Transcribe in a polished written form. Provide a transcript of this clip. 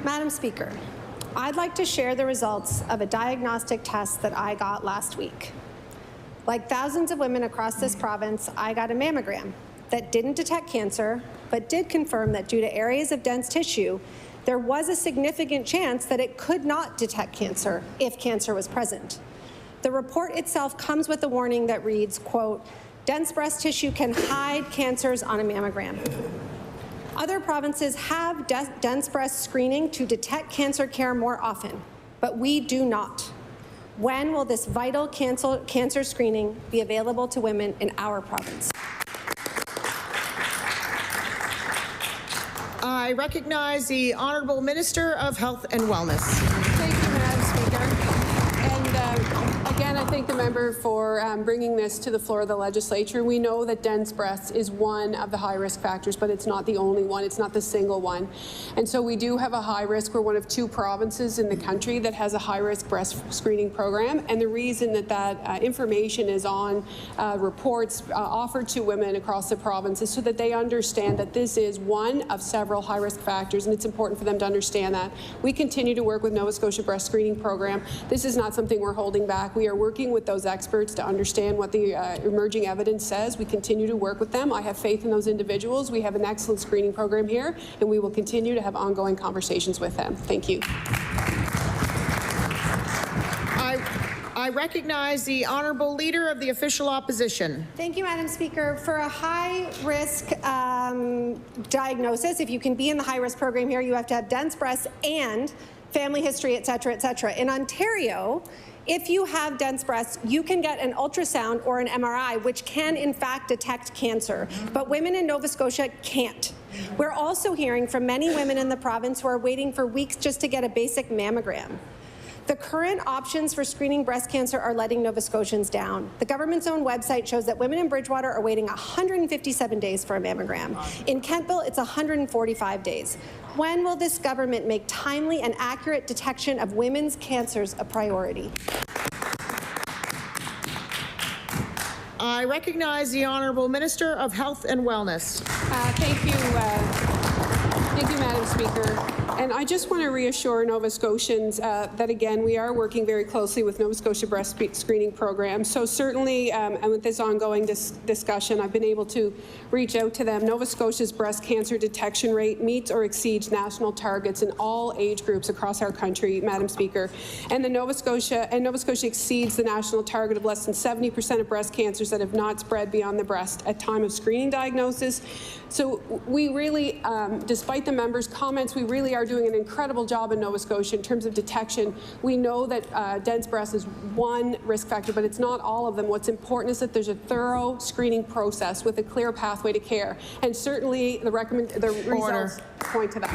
Madam Speaker, I'd like to share the results of a diagnostic test that I got last week. Like thousands of women across this province, I got a mammogram that didn't detect cancer, but did confirm that due to areas of dense tissue, there was a significant chance that it could not detect cancer if cancer was present. The report itself comes with a warning that reads, quote, "Dense breast tissue can hide cancers on a mammogram." Other provinces have dense breast screening to detect cancer care more often, but we do not. When will this vital cancer screening be available to women in our province? I recognize the Honourable Minister of Health and Wellness. Thank you, Madam Speaker. And again, I thank the member for bringing this to the floor of the Legislature. We know that dense breast is one of the high-risk factors, but it's not the only one. It's not the single one. And so we do have a high risk. We're one of 2 provinces in the country that has a high-risk breast screening program. And the reason that information is on reports offered to women across the province is so that they understand that this is one of several high-risk factors, and it's important for them to understand that. We continue to work with Nova Scotia Breast Screening Program. This is not something we're holding back. We are working with those experts to understand what the emerging evidence says. We continue to work with them. I have faith in those individuals. We have an excellent screening program here, and we will continue to have ongoing conversations with them. Thank you. I recognize the Honourable Leader of the Official Opposition. Thank you, Madam Speaker. For a high-risk diagnosis, if you can be in the high-risk program here, you have to have dense breasts and family history, et cetera, et cetera. In Ontario, if you have dense breasts, you can get an ultrasound or an MRI, which can, in fact, detect cancer. But women in Nova Scotia can't. We're also hearing from many women in the province who are waiting for weeks just to get a basic mammogram. The current options for screening breast cancer are letting Nova Scotians down. The government's own website shows that women in Bridgewater are waiting 157 days for a mammogram. In Kentville, it's 145 days. When will this government make timely and accurate detection of women's cancers a priority? I recognize the Honourable Minister of Health and Wellness. Thank you, Madam Speaker. And I just want to reassure Nova Scotians that, again, we are working very closely with Nova Scotia Breast Screening Program. So certainly, and with this ongoing discussion, I've been able to reach out to them. Nova Scotia's breast cancer detection rate meets or exceeds national targets in all age groups across our country, Madam Speaker. And Nova Scotia exceeds the national target of less than 70% of breast cancers that have not spread beyond the breast at time of screening diagnosis. So we really, despite the members' comments, we really are doing an incredible job in Nova Scotia in terms of detection. We know that dense breast is one risk factor, but it's not all of them. What's important is that there's a thorough screening process with a clear pathway to care, and certainly the results point to that.